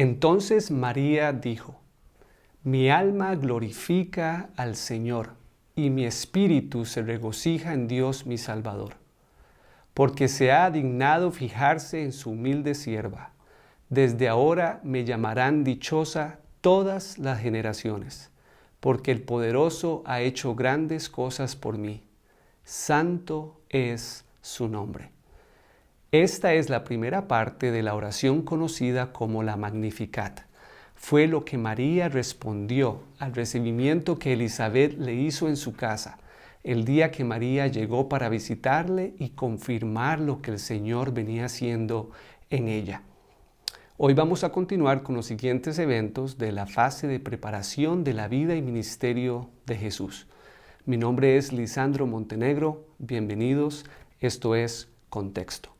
Entonces María dijo: Mi alma glorifica al Señor, y mi espíritu se regocija en Dios mi Salvador, porque se ha dignado fijarse en su humilde sierva. Desde ahora me llamarán dichosa todas las generaciones, porque el Poderoso ha hecho grandes cosas por mí. Santo es su nombre. Esta es la primera parte de la oración conocida como la Magnificat. Fue lo que María respondió al recibimiento que Elizabeth le hizo en su casa, el día que María llegó para visitarle y confirmar lo que el Señor venía haciendo en ella. Hoy vamos a continuar con los siguientes eventos de la fase de preparación de la vida y ministerio de Jesús. Mi nombre es Lisandro Montenegro. Bienvenidos. Esto es Contexto.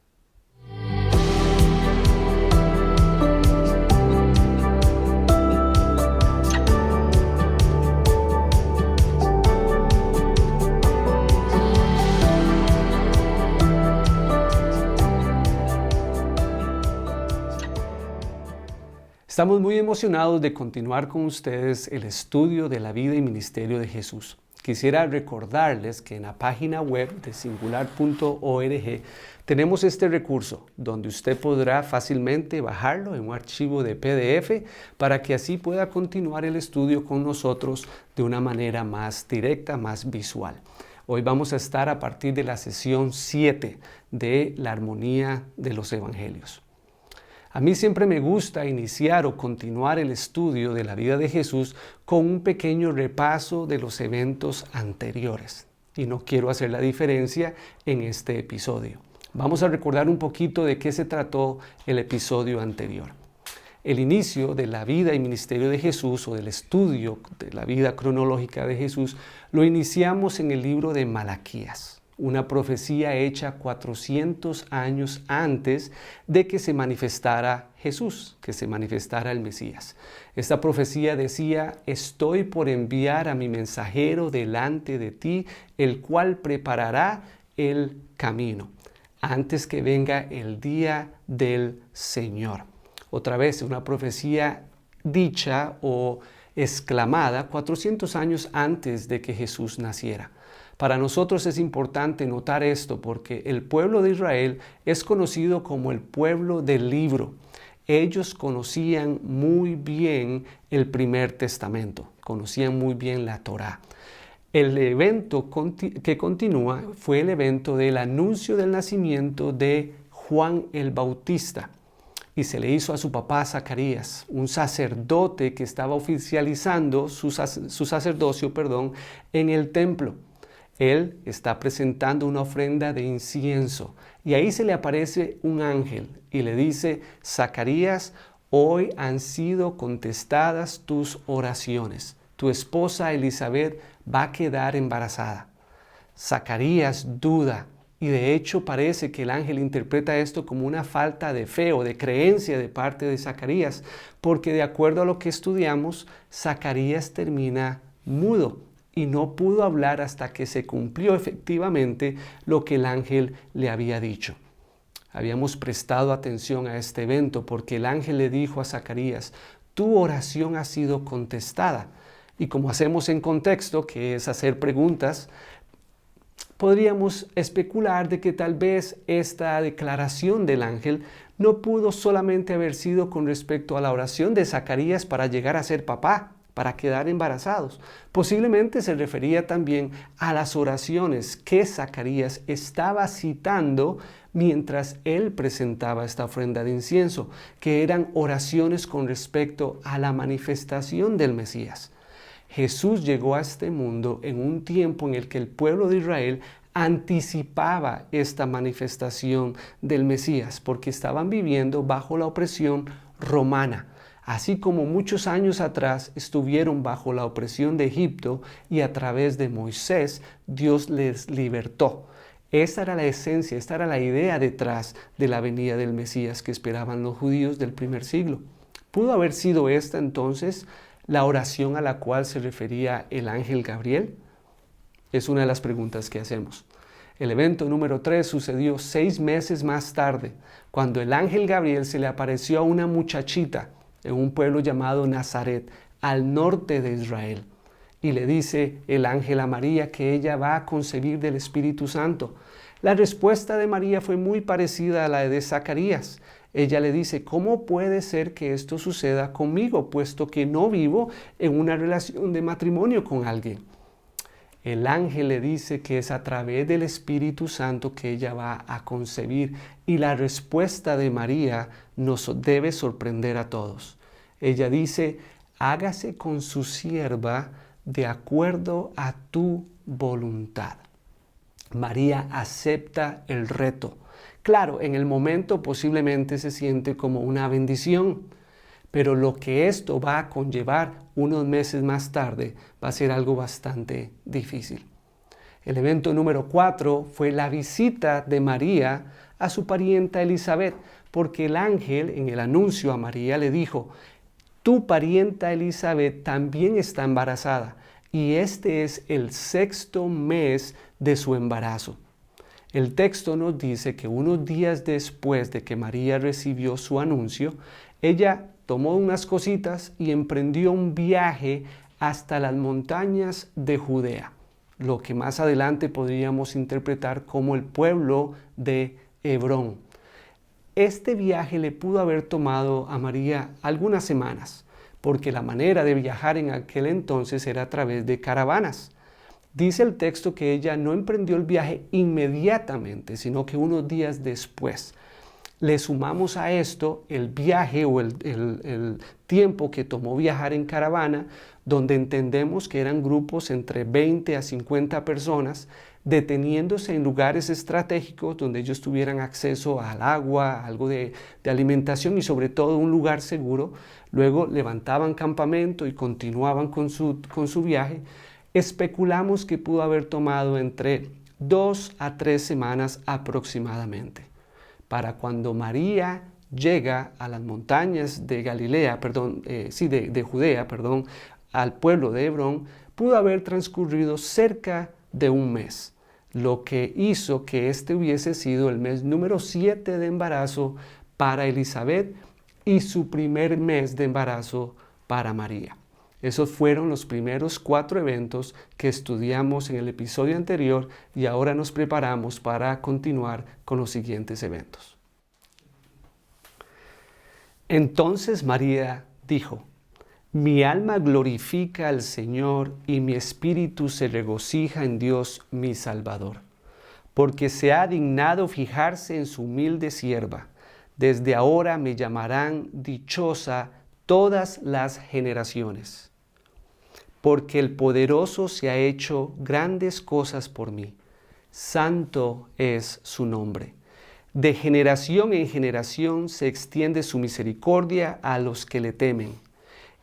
Estamos muy emocionados de continuar con ustedes el estudio de la vida y ministerio de Jesús. Quisiera recordarles que en la página web de singular.org tenemos este recurso donde usted podrá fácilmente bajarlo en un archivo de PDF para que así pueda continuar el estudio con nosotros de una manera más directa, más visual. Hoy vamos a estar a partir de la sesión 7 de la armonía de los evangelios. A mí siempre me gusta iniciar o continuar el estudio de la vida de Jesús con un pequeño repaso de los eventos anteriores. Y no quiero hacer la diferencia en este episodio. Vamos a recordar un poquito de qué se trató el episodio anterior. El inicio de la vida y ministerio de Jesús o del estudio de la vida cronológica de Jesús lo iniciamos en el libro de Malaquías. Una profecía hecha 400 años antes de que se manifestara Jesús, que se manifestara el Mesías. Esta profecía decía: estoy por enviar a mi mensajero delante de ti, el cual preparará el camino, antes que venga el día del Señor. Otra vez, una profecía dicha o exclamada 400 años antes de que Jesús naciera. Para nosotros es importante notar esto porque el pueblo de Israel es conocido como el pueblo del libro. Ellos conocían muy bien el primer testamento, conocían muy bien la Torá. El evento que continúa fue el evento del anuncio del nacimiento de Juan el Bautista. Y se le hizo a su papá Zacarías, un sacerdote que estaba oficializando su sacerdocio en el templo. Él está presentando una ofrenda de incienso y ahí se le aparece un ángel y le dice: Zacarías, hoy han sido contestadas tus oraciones. Tu esposa Elizabeth va a quedar embarazada. Zacarías duda y de hecho parece que el ángel interpreta esto como una falta de fe o de creencia de parte de Zacarías, porque de acuerdo a lo que estudiamos, Zacarías termina mudo y no pudo hablar hasta que se cumplió efectivamente lo que el ángel le había dicho. Habíamos prestado atención a este evento porque el ángel le dijo a Zacarías: tu oración ha sido contestada. Y como hacemos en contexto, que es hacer preguntas, podríamos especular de que tal vez esta declaración del ángel no pudo solamente haber sido con respecto a la oración de Zacarías para llegar a ser papá, para quedar embarazados. Posiblemente se refería también a las oraciones que Zacarías estaba citando mientras él presentaba esta ofrenda de incienso, que eran oraciones con respecto a la manifestación del Mesías. Jesús llegó a este mundo en un tiempo en el que el pueblo de Israel anticipaba esta manifestación del Mesías, porque estaban viviendo bajo la opresión romana. Así como muchos años atrás estuvieron bajo la opresión de Egipto y a través de Moisés Dios les libertó. Esta era la esencia, esta era la idea detrás de la venida del Mesías que esperaban los judíos del primer siglo. ¿Pudo haber sido esta entonces la oración a la cual se refería el ángel Gabriel? Es una de las preguntas que hacemos. El evento número 3 sucedió 6 meses más tarde, cuando el ángel Gabriel se le apareció a una muchachita en un pueblo llamado Nazaret, al norte de Israel. Y le dice el ángel a María que ella va a concebir del Espíritu Santo. La respuesta de María fue muy parecida a la de Zacarías. Ella le dice, ¿cómo puede ser que esto suceda conmigo, puesto que no vivo en una relación de matrimonio con alguien? El ángel le dice que es a través del Espíritu Santo que ella va a concebir, y la respuesta de María nos debe sorprender a todos. Ella dice, hágase con su sierva de acuerdo a tu voluntad. María acepta el reto. Claro, en el momento posiblemente se siente como una bendición, pero lo que esto va a conllevar unos meses más tarde va a ser algo bastante difícil. El evento número 4 fue la visita de María a su parienta Elizabeth, porque el ángel en el anuncio a María le dijo, tu parienta Elizabeth también está embarazada y este es el 6º mes de su embarazo. El texto nos dice que unos días después de que María recibió su anuncio, ella tomó unas cositas y emprendió un viaje hasta las montañas de Judea, lo que más adelante podríamos interpretar como el pueblo de Hebrón. Este viaje le pudo haber tomado a María algunas semanas, porque la manera de viajar en aquel entonces era a través de caravanas. Dice el texto que ella no emprendió el viaje inmediatamente, sino que unos días después. Le sumamos a esto el viaje o el tiempo que tomó viajar en caravana, donde entendemos que eran grupos entre 20 a 50 personas, deteniéndose en lugares estratégicos donde ellos tuvieran acceso al agua, algo de alimentación y sobre todo un lugar seguro. Luego levantaban campamento y continuaban con su viaje. Especulamos que pudo haber tomado entre 2 a 3 semanas aproximadamente. Para cuando María llega a las montañas de de Judea, al pueblo de Hebrón, pudo haber transcurrido cerca de un mes, lo que hizo que este hubiese sido el mes número 7 de embarazo para Elizabeth y su primer mes de embarazo para María. Esos fueron los primeros 4 eventos que estudiamos en el episodio anterior y ahora nos preparamos para continuar con los siguientes eventos. Entonces María dijo, mi alma glorifica al Señor y mi espíritu se regocija en Dios mi Salvador, porque se ha dignado fijarse en su humilde sierva. Desde ahora me llamarán dichosa todas las generaciones, porque el poderoso se ha hecho grandes cosas por mí. Santo es su nombre. De generación en generación se extiende su misericordia a los que le temen.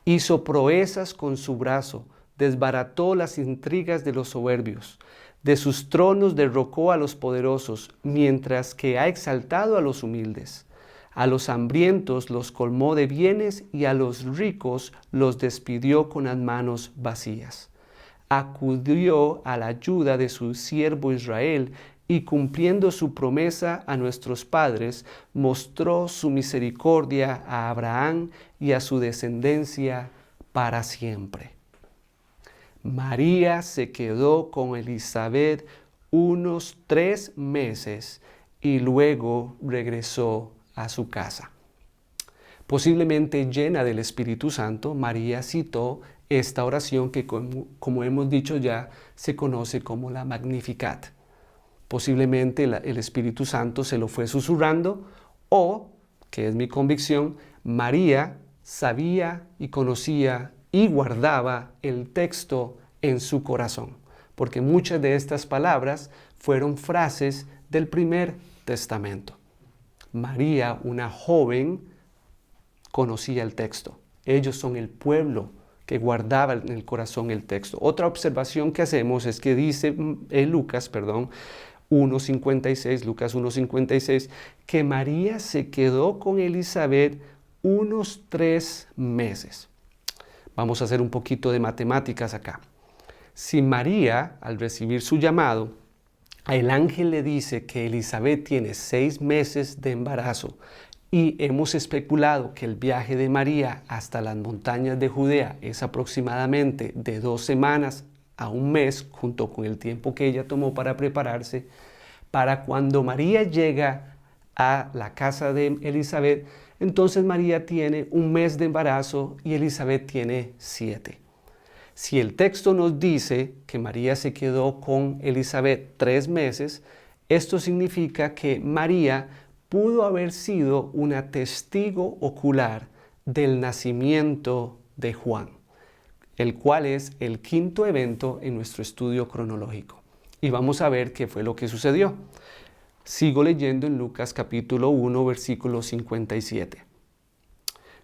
Hizo proezas con su brazo, desbarató las intrigas de los soberbios. De sus tronos derrocó a los poderosos, mientras que ha exaltado a los humildes. A los hambrientos los colmó de bienes y a los ricos los despidió con las manos vacías. Acudió a la ayuda de su siervo Israel y cumpliendo su promesa a nuestros padres, mostró su misericordia a Abraham y a su descendencia para siempre. María se quedó con Elizabeth unos 3 meses y luego regresó a su casa. Posiblemente llena del Espíritu Santo, María citó esta oración que, como hemos dicho ya, se conoce como la Magnificat. Posiblemente el Espíritu Santo se lo fue susurrando o, que es mi convicción, María sabía y conocía y guardaba el texto en su corazón, porque muchas de estas palabras fueron frases del Primer Testamento. María, una joven, conocía el texto. Ellos son el pueblo que guardaba en el corazón el texto. Otra observación que hacemos es que dice Lucas 1:56, que María se quedó con Elizabeth unos 3 meses. Vamos a hacer un poquito de matemáticas acá. Si María, al recibir su llamado, el ángel le dice que Elizabeth tiene 6 meses de embarazo y hemos especulado que el viaje de María hasta las montañas de Judea es aproximadamente de 2 semanas a un mes, junto con el tiempo que ella tomó para prepararse, para cuando María llega a la casa de Elizabeth, entonces María tiene 1 mes de embarazo y Elizabeth tiene 7. Si el texto nos dice que María se quedó con Elizabeth 3 meses, esto significa que María pudo haber sido una testigo ocular del nacimiento de Juan, el cual es el 5º evento en nuestro estudio cronológico. Y vamos a ver qué fue lo que sucedió. Sigo leyendo en Lucas capítulo 1, versículo 57.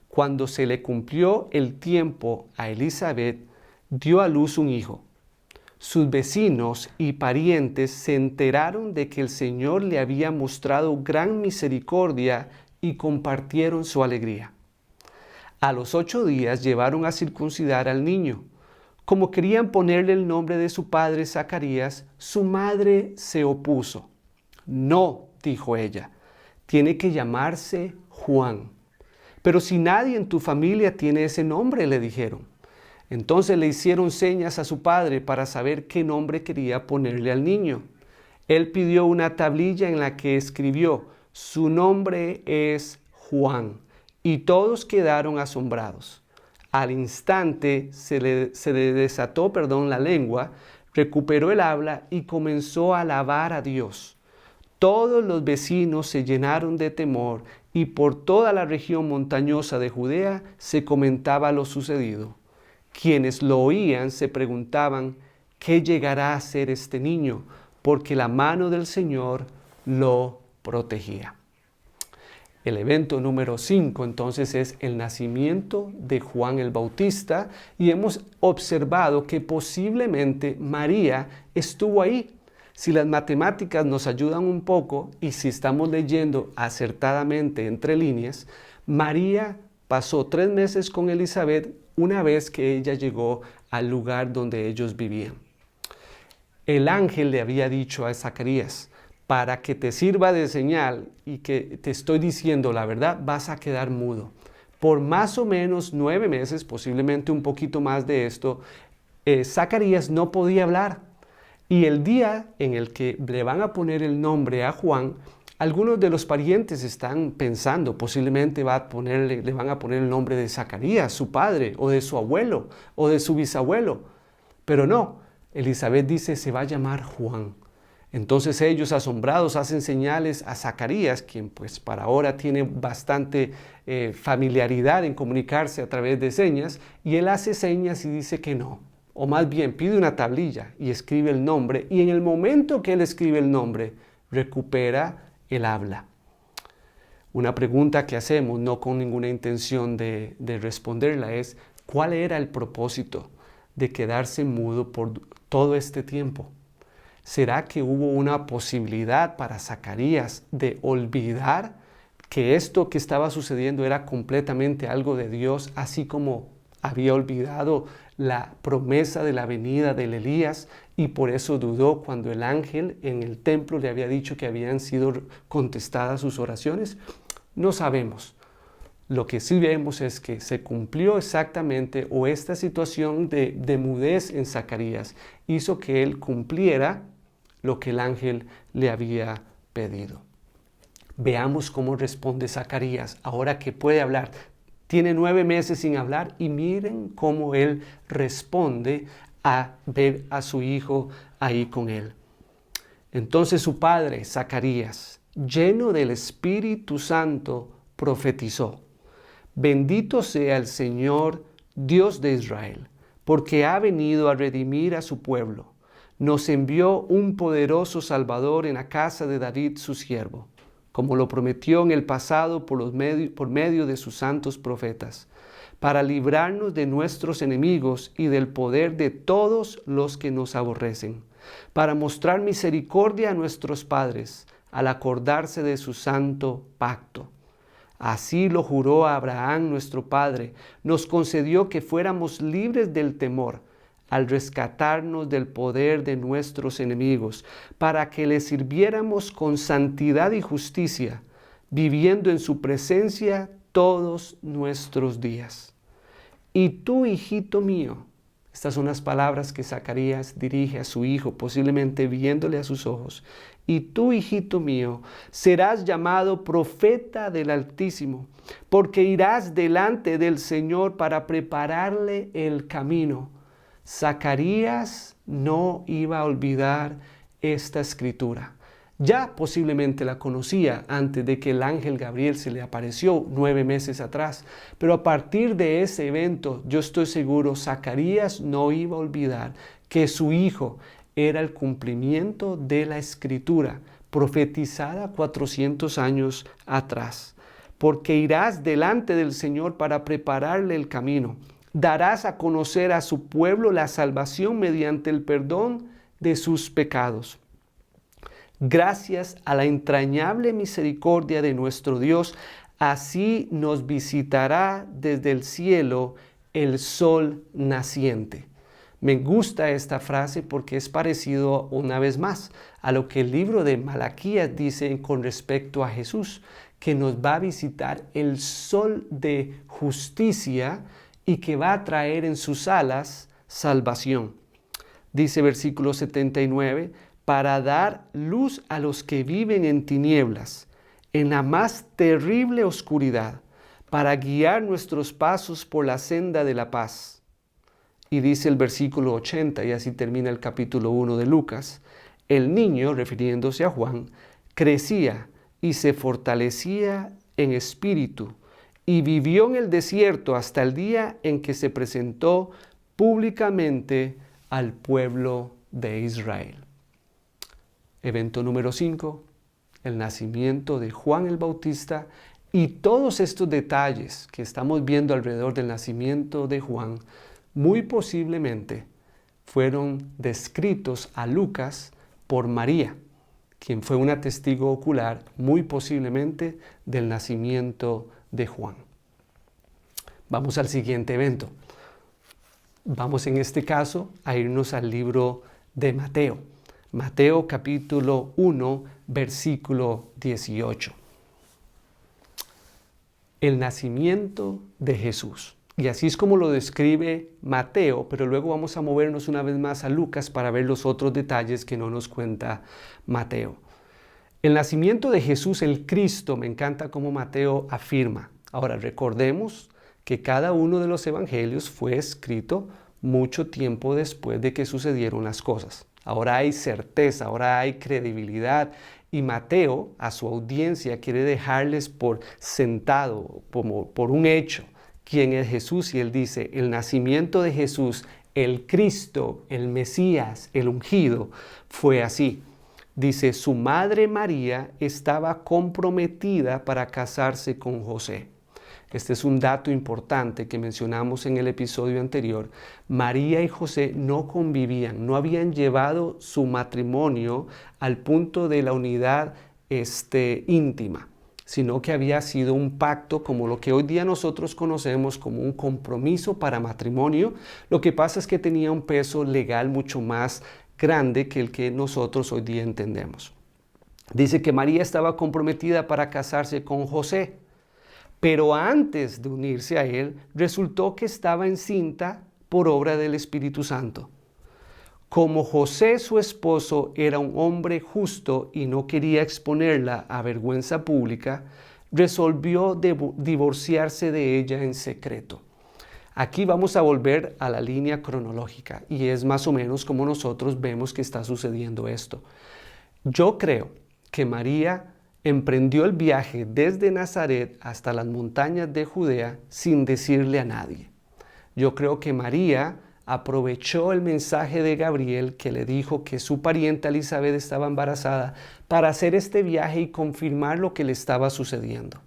Cuando se le cumplió el tiempo a Elizabeth, dio a luz un hijo. Sus vecinos y parientes se enteraron de que el Señor le había mostrado gran misericordia y compartieron su alegría. A los 8 días llevaron a circuncidar al niño. Como querían ponerle el nombre de su padre Zacarías, su madre se opuso. No, dijo ella, tiene que llamarse Juan. Pero si nadie en tu familia tiene ese nombre, le dijeron. Entonces le hicieron señas a su padre para saber qué nombre quería ponerle al niño. Él pidió una tablilla en la que escribió, su nombre es Juan, y todos quedaron asombrados. Al instante se le desató la lengua, recuperó el habla y comenzó a alabar a Dios. Todos los vecinos se llenaron de temor y por toda la región montañosa de Judea se comentaba lo sucedido. Quienes lo oían se preguntaban, ¿qué llegará a ser este niño? Porque la mano del Señor lo protegía. El evento número 5 entonces es el nacimiento de Juan el Bautista y hemos observado que posiblemente María estuvo ahí. Si las matemáticas nos ayudan un poco y si estamos leyendo acertadamente entre líneas, María pasó 3 meses con Elizabeth una vez que ella llegó al lugar donde ellos vivían. El ángel le había dicho a Zacarías, para que te sirva de señal y que te estoy diciendo la verdad, vas a quedar mudo. Por más o menos 9 meses, posiblemente un poquito más de esto, Zacarías no podía hablar. Y el día en el que le van a poner el nombre a Juan, algunos de los parientes están pensando, posiblemente le van a poner el nombre de Zacarías, su padre, o de su abuelo, o de su bisabuelo. Pero no, Elizabeth dice, se va a llamar Juan. Entonces ellos, asombrados, hacen señales a Zacarías, quien pues para ahora tiene bastante familiaridad en comunicarse a través de señas, y él hace señas y dice que no. O más bien pide una tablilla y escribe el nombre, y en el momento que él escribe el nombre, recupera el habla. Una pregunta que hacemos, no con ninguna intención de responderla, es ¿cuál era el propósito de quedarse mudo por todo este tiempo? ¿Será que hubo una posibilidad para Zacarías de olvidar que esto que estaba sucediendo era completamente algo de Dios, así como había olvidado la promesa de la venida del Elías y por eso dudó cuando el ángel en el templo le había dicho que habían sido contestadas sus oraciones? No sabemos. Lo que sí vemos es que se cumplió exactamente, o esta situación de mudez en Zacarías hizo que él cumpliera lo que el ángel le había pedido. Veamos cómo responde Zacarías ahora que puede hablar. Tiene 9 meses sin hablar y miren cómo él responde a ver a su hijo ahí con él. Entonces su padre, Zacarías, lleno del Espíritu Santo, profetizó: Bendito sea el Señor, Dios de Israel, porque ha venido a redimir a su pueblo. Nos envió un poderoso Salvador en la casa de David, su siervo, como lo prometió en el pasado por medio de sus santos profetas, para librarnos de nuestros enemigos y del poder de todos los que nos aborrecen, para mostrar misericordia a nuestros padres, al acordarse de su santo pacto. Así lo juró a Abraham, nuestro padre, nos concedió que fuéramos libres del temor, al rescatarnos del poder de nuestros enemigos, para que le sirviéramos con santidad y justicia, viviendo en su presencia todos nuestros días. Y tú, hijito mío, estas son las palabras que Zacarías dirige a su hijo, posiblemente viéndole a sus ojos. Y tú, hijito mío, serás llamado profeta del Altísimo, porque irás delante del Señor para prepararle el camino. Zacarías no iba a olvidar esta escritura. Ya posiblemente la conocía antes de que el ángel Gabriel se le apareció 9 meses atrás, pero a partir de ese evento, yo estoy seguro, Zacarías no iba a olvidar que su hijo era el cumplimiento de la escritura profetizada 400 años atrás. Porque irás delante del Señor para prepararle el camino. Darás a conocer a su pueblo la salvación mediante el perdón de sus pecados. Gracias a la entrañable misericordia de nuestro Dios, así nos visitará desde el cielo el sol naciente. Me gusta esta frase porque es parecido una vez más a lo que el libro de Malaquías dice con respecto a Jesús, que nos va a visitar el sol de justicia y que va a traer en sus alas salvación. Dice versículo 79, para dar luz a los que viven en tinieblas, en la más terrible oscuridad, para guiar nuestros pasos por la senda de la paz. Y dice el versículo 80, y así termina el capítulo 1 de Lucas, el niño, refiriéndose a Juan, crecía y se fortalecía en espíritu, y vivió en el desierto hasta el día en que se presentó públicamente al pueblo de Israel. Evento número 5, el nacimiento de Juan el Bautista, y todos estos detalles que estamos viendo alrededor del nacimiento de Juan, muy posiblemente fueron descritos a Lucas por María, quien fue una testigo ocular, muy posiblemente, del nacimiento de Juan. Vamos al siguiente evento. Vamos en este caso a irnos al libro de Mateo. Mateo capítulo 1, versículo 18. El nacimiento de Jesús. Y así es como lo describe Mateo, pero luego vamos a movernos una vez más a Lucas para ver los otros detalles que no nos cuenta Mateo. El nacimiento de Jesús, el Cristo, me encanta como Mateo afirma. Ahora recordemos que cada uno de los evangelios fue escrito mucho tiempo después de que sucedieron las cosas. Ahora hay certeza, ahora hay credibilidad, y Mateo a su audiencia quiere dejarles por sentado, como por un hecho, quién es Jesús, y él dice, el nacimiento de Jesús, el Cristo, el Mesías, el ungido, fue así. Dice, su madre María estaba comprometida para casarse con José. Este es un dato importante que mencionamos en el episodio anterior. María y José no convivían, no habían llevado su matrimonio al punto de la unidad íntima, sino que había sido un pacto como lo que hoy día nosotros conocemos como un compromiso para matrimonio. Lo que pasa es que tenía un peso legal mucho más grande que el que nosotros hoy día entendemos. Dice que María estaba comprometida para casarse con José, pero antes de unirse a él, resultó que estaba encinta por obra del Espíritu Santo. Como José, su esposo, era un hombre justo y no quería exponerla a vergüenza pública, resolvió divorciarse de ella en secreto. Aquí vamos a volver a la línea cronológica y es más o menos como nosotros vemos que está sucediendo esto. Yo creo que María emprendió el viaje desde Nazaret hasta las montañas de Judea sin decirle a nadie. Yo creo que María aprovechó el mensaje de Gabriel que le dijo que su parienta Elizabeth estaba embarazada para hacer este viaje y confirmar lo que le estaba sucediendo.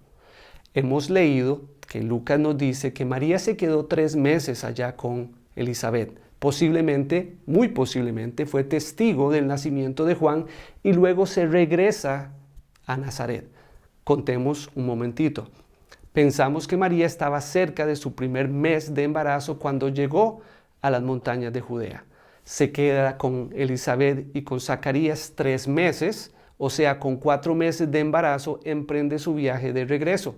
Hemos leído que Lucas nos dice que María se quedó 3 meses allá con Elizabeth. Posiblemente, muy posiblemente, fue testigo del nacimiento de Juan y luego se regresa a Nazaret. Contemos un momentito. Pensamos que María estaba cerca de su primer mes de embarazo cuando llegó a las montañas de Judea. Se queda con Elizabeth y con Zacarías 3 meses, o sea, con 4 meses de embarazo, emprende su viaje de regreso.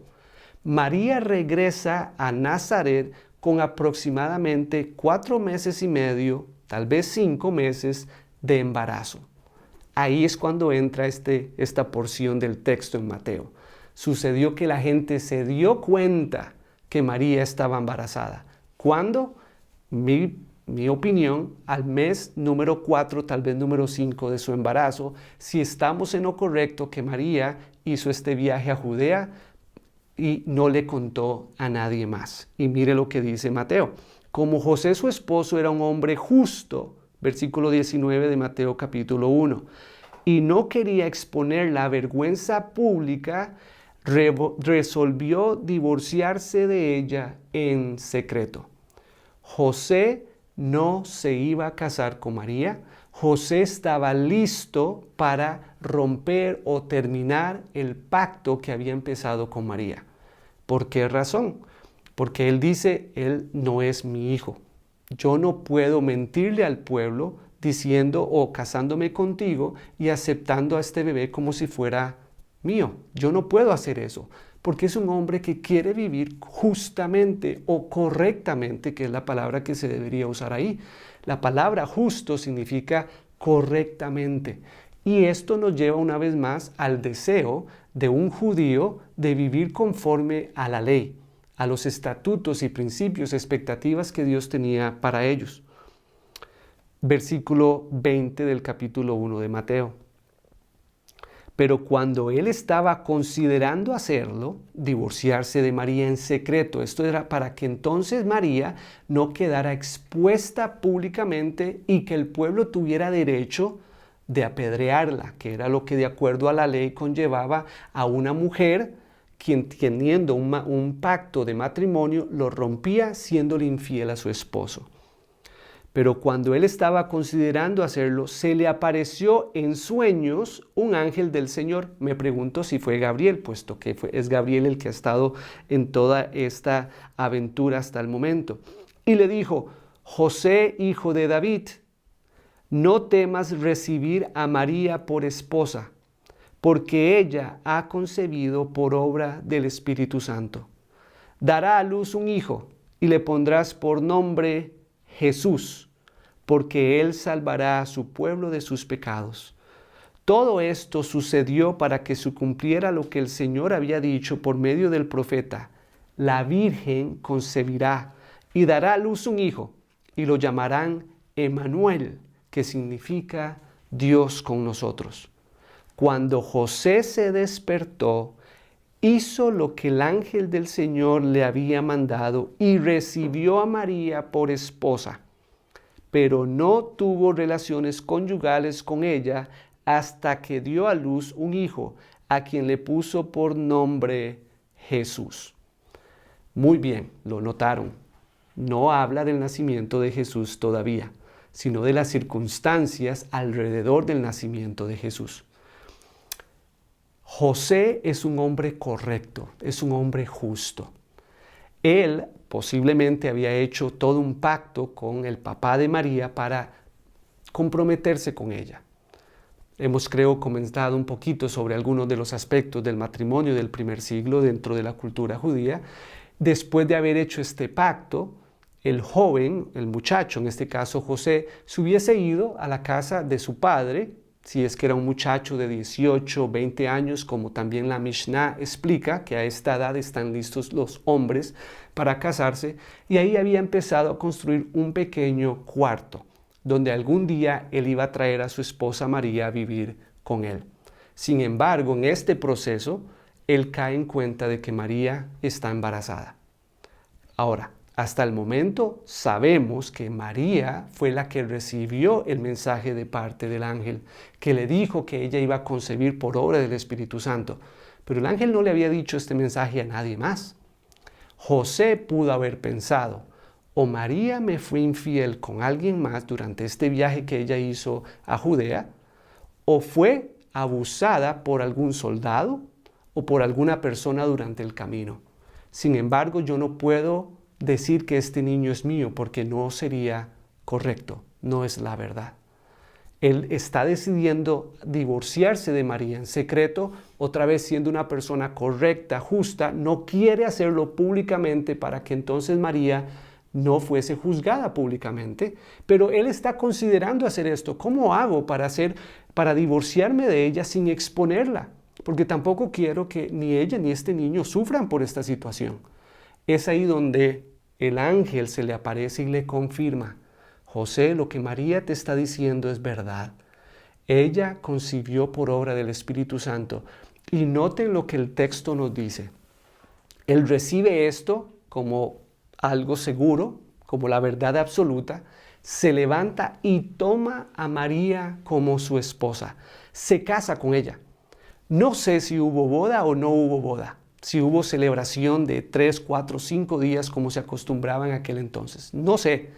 María regresa a Nazaret con aproximadamente 4 meses y medio, tal vez 5 meses de embarazo. Ahí es cuando entra esta porción del texto en Mateo. Sucedió que la gente se dio cuenta que María estaba embarazada. ¿Cuándo? Mi opinión, al mes número 4, tal vez número 5 de su embarazo, si estamos en lo correcto que María hizo este viaje a Judea y no le contó a nadie más. Y mire lo que dice Mateo. Como José su esposo era un hombre justo, versículo 19 de Mateo capítulo 1, y no quería exponer la vergüenza pública, resolvió divorciarse de ella en secreto. José no se iba a casar con María. José estaba listo para romper o terminar el pacto que había empezado con María. ¿Por qué razón? Porque él dice, él no es mi hijo. Yo no puedo mentirle al pueblo diciendo o casándome contigo y aceptando a este bebé como si fuera mío. Yo no puedo hacer eso, porque es un hombre que quiere vivir justamente o correctamente, que es la palabra que se debería usar ahí. La palabra justo significa correctamente. Y esto nos lleva una vez más al deseo de un judío de vivir conforme a la ley, a los estatutos y principios, expectativas que Dios tenía para ellos. Versículo 20 del capítulo 1 de Mateo. Pero cuando él estaba considerando hacerlo, divorciarse de María en secreto, esto era para que entonces María no quedara expuesta públicamente y que el pueblo tuviera derecho de apedrearla, que era lo que de acuerdo a la ley conllevaba a una mujer quien teniendo un pacto de matrimonio lo rompía siéndole infiel a su esposo. Pero cuando él estaba considerando hacerlo, se le apareció en sueños un ángel del Señor. Me pregunto si fue Gabriel, puesto que es Gabriel el que ha estado en toda esta aventura hasta el momento. Y le dijo, José, hijo de David, no temas recibir a María por esposa, porque ella ha concebido por obra del Espíritu Santo. Dará a luz un hijo y le pondrás por nombre Jesús, porque él salvará a su pueblo de sus pecados. Todo esto sucedió para que se cumpliera lo que el Señor había dicho por medio del profeta. La Virgen concebirá y dará a luz un hijo, y lo llamarán Emmanuel, que significa Dios con nosotros. Cuando José se despertó, hizo lo que el ángel del Señor le había mandado y recibió a María por esposa, pero no tuvo relaciones conyugales con ella hasta que dio a luz un hijo, a quien le puso por nombre Jesús. Muy bien, lo notaron. No habla del nacimiento de Jesús todavía, sino de las circunstancias alrededor del nacimiento de Jesús. José es un hombre correcto, es un hombre justo. Él posiblemente había hecho todo un pacto con el papá de María para comprometerse con ella. Hemos, creo, comentado un poquito sobre algunos de los aspectos del matrimonio del primer siglo dentro de la cultura judía. Después de haber hecho este pacto, el joven, el muchacho, en este caso José, se hubiese ido a la casa de su padre, si es que era un muchacho de 18, 20 años, como también la Mishnah explica, que a esta edad están listos los hombres para casarse, y ahí había empezado a construir un pequeño cuarto, donde algún día él iba a traer a su esposa María a vivir con él. Sin embargo, en este proceso, él cae en cuenta de que María está embarazada. Ahora, hasta el momento sabemos que María fue la que recibió el mensaje de parte del ángel, que le dijo que ella iba a concebir por obra del Espíritu Santo. Pero el ángel no le había dicho este mensaje a nadie más. José pudo haber pensado, o María me fue infiel con alguien más durante este viaje que ella hizo a Judea, o fue abusada por algún soldado o por alguna persona durante el camino. Sin embargo, yo no puedo decir que este niño es mío porque no sería correcto, no es la verdad. Él está decidiendo divorciarse de María en secreto, otra vez siendo una persona correcta, justa, no quiere hacerlo públicamente para que entonces María no fuese juzgada públicamente, pero él está considerando hacer esto. ¿Cómo hago para divorciarme de ella sin exponerla? Porque tampoco quiero que ni ella ni este niño sufran por esta situación. Es ahí donde el ángel se le aparece y le confirma: José, lo que María te está diciendo es verdad. Ella concibió por obra del Espíritu Santo. Y noten lo que el texto nos dice. Él recibe esto como algo seguro, como la verdad absoluta, se levanta y toma a María como su esposa. Se casa con ella. No sé si hubo boda o no hubo boda, si hubo celebración de 3, 4, 5 días como se acostumbraba en aquel entonces. No sé,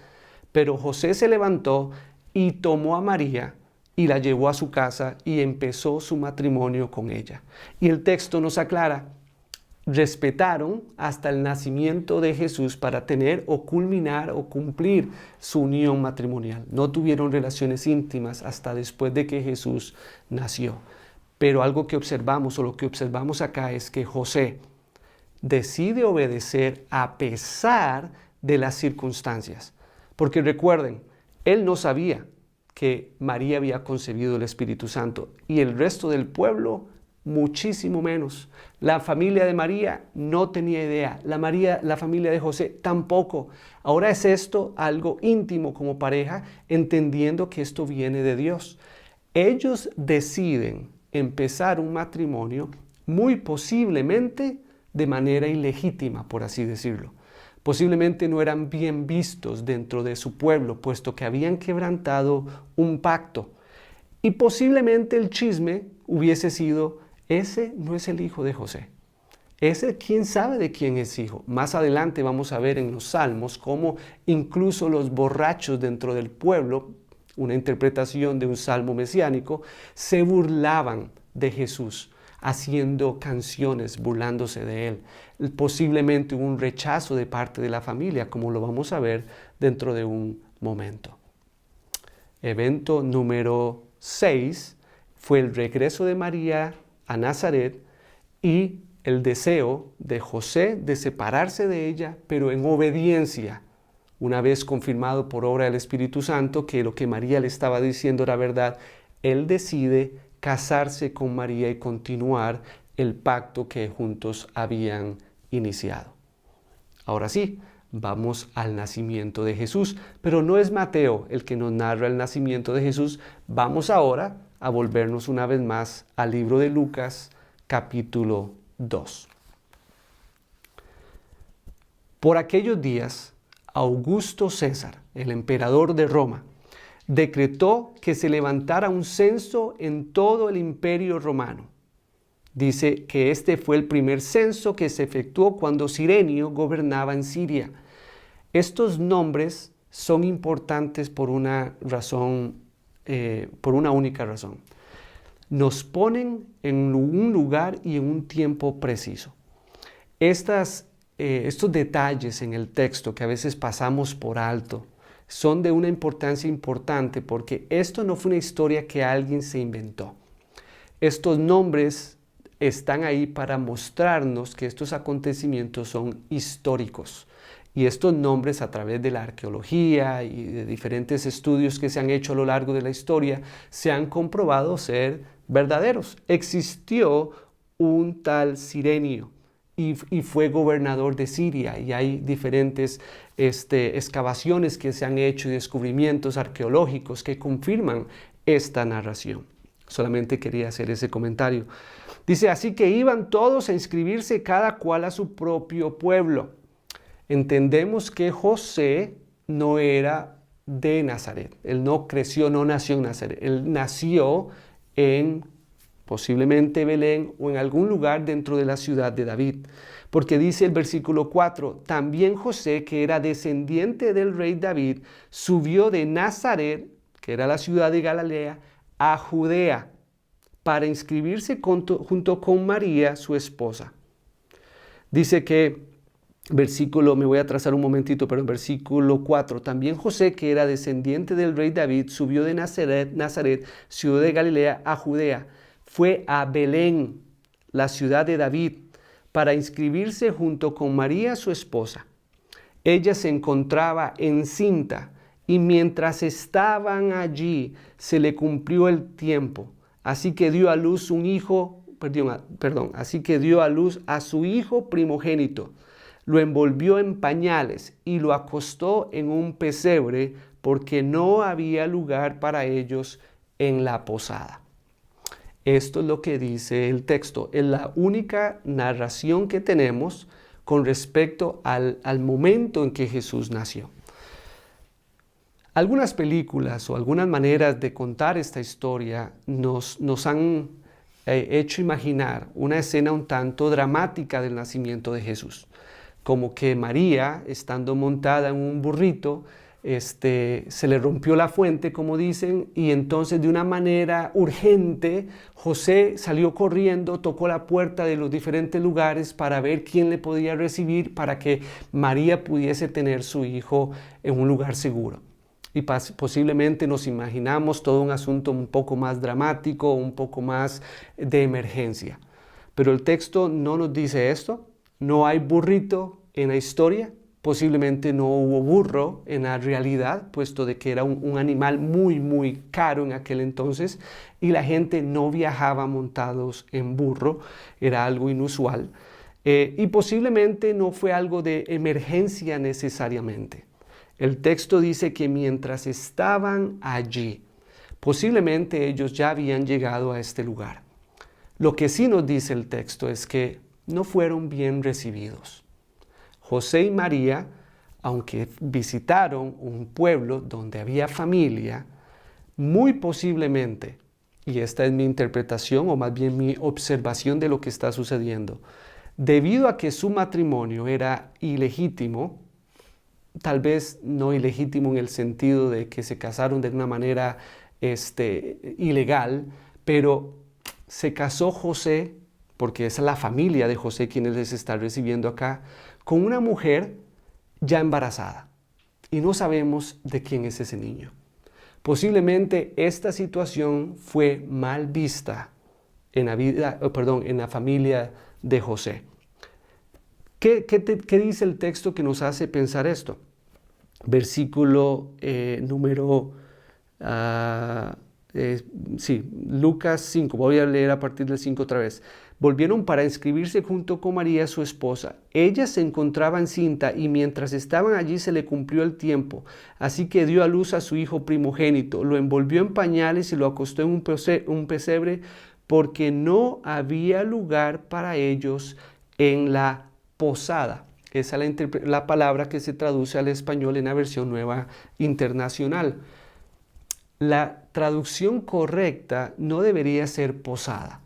pero José se levantó y tomó a María y la llevó a su casa y empezó su matrimonio con ella. Y el texto nos aclara: respetaron hasta el nacimiento de Jesús para tener o culminar o cumplir su unión matrimonial. No tuvieron relaciones íntimas hasta después de que Jesús nació. Pero algo que observamos, o lo que observamos acá, es que José decide obedecer a pesar de las circunstancias. Porque recuerden, él no sabía que María había concebido el Espíritu Santo, y el resto del pueblo muchísimo menos. La familia de María no tenía idea. La familia de José tampoco. Ahora es esto algo íntimo como pareja, entendiendo que esto viene de Dios. Ellos deciden empezar un matrimonio muy posiblemente de manera ilegítima, por así decirlo. Posiblemente no eran bien vistos dentro de su pueblo, puesto que habían quebrantado un pacto. Y posiblemente el chisme hubiese sido: ese no es el hijo de José. Ese, quién sabe de quién es hijo. Más adelante vamos a ver en los Salmos cómo incluso los borrachos dentro del pueblo, una interpretación de un salmo mesiánico, se burlaban de Jesús, haciendo canciones burlándose de él. Posiblemente hubo un rechazo de parte de la familia, como lo vamos a ver dentro de un momento. Evento número 6 fue el regreso de María a Nazaret y el deseo de José de separarse de ella, pero en obediencia. Una vez confirmado por obra del Espíritu Santo que lo que María le estaba diciendo era verdad, él decide casarse con María y continuar el pacto que juntos habían iniciado. Ahora sí, vamos al nacimiento de Jesús, pero no es Mateo el que nos narra el nacimiento de Jesús. Vamos ahora a volvernos una vez más al libro de Lucas, capítulo 2. Por aquellos días, Augusto César, el emperador de Roma, decretó que se levantara un censo en todo el imperio romano. Dice que este fue el primer censo que se efectuó cuando Cirenio gobernaba en Siria. Estos nombres son importantes por una razón, por una única razón. Nos ponen en un lugar y en un tiempo preciso. Estos detalles en el texto que a veces pasamos por alto son de una importancia importante, porque esto no fue una historia que alguien se inventó. Estos nombres están ahí para mostrarnos que estos acontecimientos son históricos. Y estos nombres, a través de la arqueología y de diferentes estudios que se han hecho a lo largo de la historia, se han comprobado ser verdaderos. Existió un tal Cirenio y fue gobernador de Siria, y hay diferentes excavaciones que se han hecho y descubrimientos arqueológicos que confirman esta narración. Solamente quería hacer ese comentario. Dice: así que iban todos a inscribirse, cada cual a su propio pueblo. Entendemos que José no era de Nazaret. Él no creció, no nació en Nazaret. Él nació en posiblemente Belén o en algún lugar dentro de la ciudad de David. Porque dice el versículo 4, también José, que era descendiente del rey David, subió de Nazaret, que era la ciudad de Galilea, a Judea, para inscribirse junto con María, su esposa. Dice que me voy a atrasar un momentito, pero en versículo 4, también José, que era descendiente del rey David, subió de Nazaret, ciudad de Galilea, a Judea. Fue a Belén, la ciudad de David, para inscribirse junto con María, su esposa. Ella se encontraba encinta y mientras estaban allí se le cumplió el tiempo. Así que dio a luz así que dio a luz a su hijo primogénito. Lo envolvió en pañales y lo acostó en un pesebre porque no había lugar para ellos en la posada. Esto es lo que dice el texto. Es la única narración que tenemos con respecto al momento en que Jesús nació. Algunas películas o algunas maneras de contar esta historia nos han hecho imaginar una escena un tanto dramática del nacimiento de Jesús. Como que María, estando montada en un burrito, se le rompió la fuente, como dicen, y entonces de una manera urgente José salió corriendo, tocó la puerta de los diferentes lugares para ver quién le podía recibir para que María pudiese tener su hijo en un lugar seguro. Y posiblemente nos imaginamos todo un asunto un poco más dramático, un poco más de emergencia. Pero el texto no nos dice esto. No hay burrito en la historia. Posiblemente no hubo burro en la realidad, puesto de que era un animal muy, muy caro en aquel entonces y la gente no viajaba montados en burro. Era algo inusual. Y posiblemente no fue algo de emergencia necesariamente. El texto dice que mientras estaban allí, posiblemente ellos ya habían llegado a este lugar. Lo que sí nos dice el texto es que no fueron bien recibidos. José y María, aunque visitaron un pueblo donde había familia, muy posiblemente, y esta es mi interpretación o más bien mi observación de lo que está sucediendo, debido a que su matrimonio era ilegítimo, tal vez no ilegítimo en el sentido de que se casaron de una manera ilegal, pero se casó José, porque es la familia de José quienes les está recibiendo acá, con una mujer ya embarazada. Y no sabemos de quién es ese niño. Posiblemente esta situación fue mal vista en la familia de José. ¿Qué dice el texto que nos hace pensar esto? Versículo Lucas 5, voy a leer a partir del 5 otra vez. Volvieron para inscribirse junto con María, su esposa. Ella se encontraba encinta y mientras estaban allí se le cumplió el tiempo. Así que dio a luz a su hijo primogénito, lo envolvió en pañales y lo acostó en un pesebre porque no había lugar para ellos en la posada. Esa es la palabra que se traduce al español en la versión nueva internacional. La traducción correcta no debería ser posada.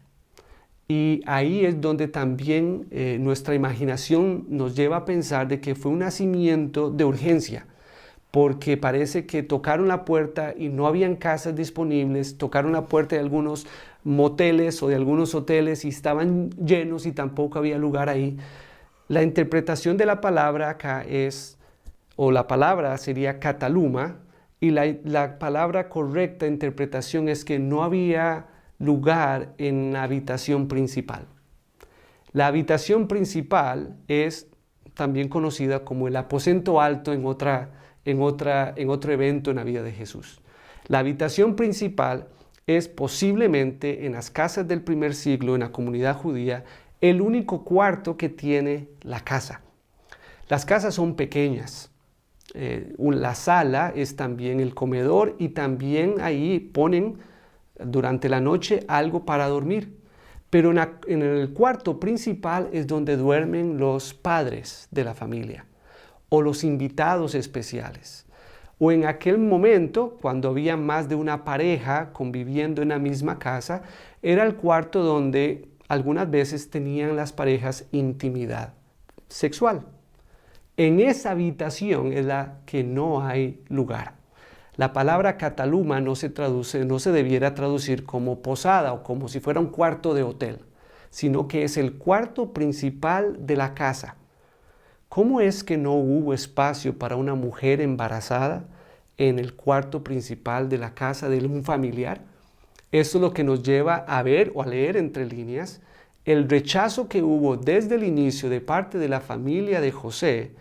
Y ahí es donde también nuestra imaginación nos lleva a pensar de que fue un nacimiento de urgencia, porque parece que tocaron la puerta y no habían casas disponibles, tocaron la puerta de algunos moteles o de algunos hoteles y estaban llenos y tampoco había lugar ahí. La interpretación de la palabra acá la palabra sería cataluma, y la palabra correcta interpretación es que no había lugar en la habitación principal. La habitación principal es también conocida como el aposento alto en otro evento en la vida de Jesús. La habitación principal es posiblemente en las casas del primer siglo, en la comunidad judía, el único cuarto que tiene la casa. Las casas son pequeñas. La sala es también el comedor y también ahí ponen durante la noche algo para dormir. Pero en el cuarto principal es donde duermen los padres de la familia o los invitados especiales. O en aquel momento, cuando había más de una pareja conviviendo en la misma casa, era el cuarto donde algunas veces tenían las parejas intimidad sexual. En esa habitación es la que no hay lugar. La palabra cataluma no se debiera traducir como posada o como si fuera un cuarto de hotel, sino que es el cuarto principal de la casa, ¿cómo es que no hubo espacio para una mujer embarazada en el cuarto principal de la casa de un familiar? Esto es lo que nos lleva a ver o a leer entre líneas el rechazo que hubo desde el inicio de parte de la familia de José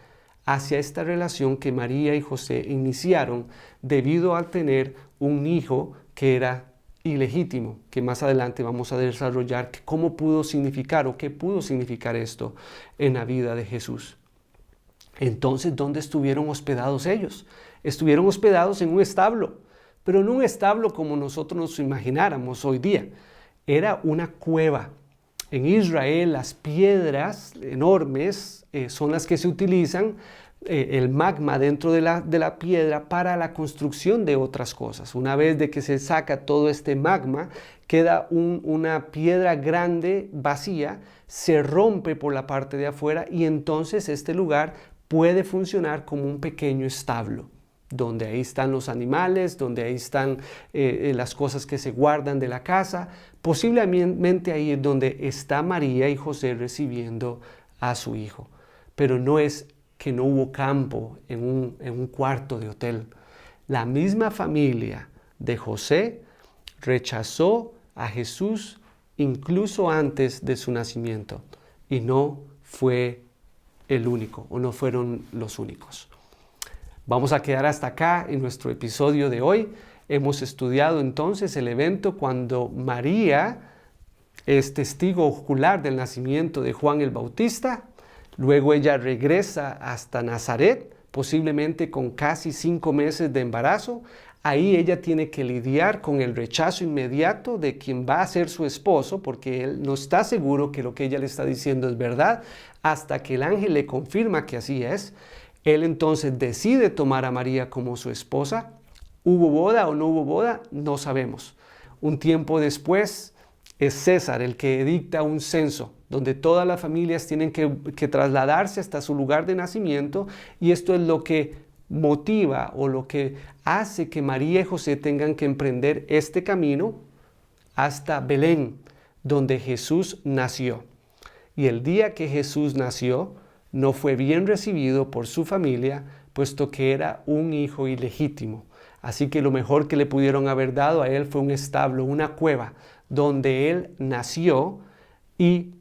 hacia esta relación que María y José iniciaron debido a tener un hijo que era ilegítimo, que más adelante vamos a desarrollar cómo pudo significar o qué pudo significar esto en la vida de Jesús. Entonces, ¿dónde estuvieron hospedados ellos? Estuvieron hospedados en un establo, pero no un establo como nosotros nos imagináramos hoy día. Era una cueva. En Israel las piedras enormes son las que se utilizan, el magma dentro de la piedra para la construcción de otras cosas. Una vez de que se saca todo este magma, queda una piedra grande vacía, se rompe por la parte de afuera y entonces este lugar puede funcionar como un pequeño establo, donde ahí están los animales, donde ahí están las cosas que se guardan de la casa. Posiblemente ahí es donde está María y José recibiendo a su hijo. Pero no es que no hubo campo en un cuarto de hotel. La misma familia de José rechazó a Jesús incluso antes de su nacimiento. Y no fue el único, o no fueron los únicos. Vamos a quedar hasta acá en nuestro episodio de hoy. Hemos estudiado entonces el evento cuando María es testigo ocular del nacimiento de Juan el Bautista. Luego ella regresa hasta Nazaret, posiblemente con casi 5 meses de embarazo. Ahí ella tiene que lidiar con el rechazo inmediato de quien va a ser su esposo, porque él no está seguro que lo que ella le está diciendo es verdad, hasta que el ángel le confirma que así es. Él entonces decide tomar a María como su esposa. ¿Hubo boda o no hubo boda? No sabemos. Un tiempo después es César el que dicta un censo, donde todas las familias tienen que trasladarse hasta su lugar de nacimiento, y esto es lo que motiva o lo que hace que María y José tengan que emprender este camino hasta Belén, donde Jesús nació. Y el día que Jesús nació, no fue bien recibido por su familia, puesto que era un hijo ilegítimo. Así que lo mejor que le pudieron haber dado a él fue un establo, una cueva, donde él nació, y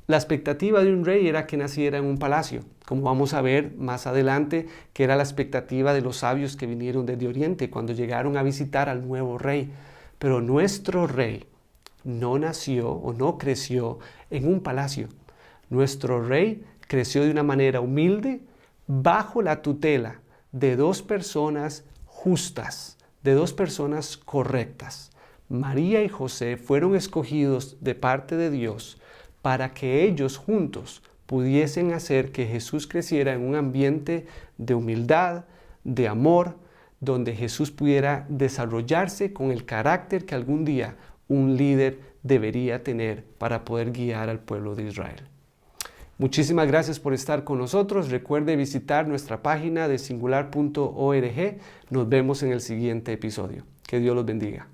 la expectativa de un rey era que naciera en un palacio, como vamos a ver más adelante, que era la expectativa de los sabios que vinieron desde Oriente cuando llegaron a visitar al nuevo rey. Pero nuestro rey no nació o no creció en un palacio. Nuestro rey creció de una manera humilde, bajo la tutela de 2 personas justas, de 2 personas correctas. María y José fueron escogidos de parte de Dios para que ellos juntos pudiesen hacer que Jesús creciera en un ambiente de humildad, de amor, donde Jesús pudiera desarrollarse con el carácter que algún día un líder debería tener para poder guiar al pueblo de Israel. Muchísimas gracias por estar con nosotros. Recuerde visitar nuestra página de singular.org. Nos vemos en el siguiente episodio. Que Dios los bendiga.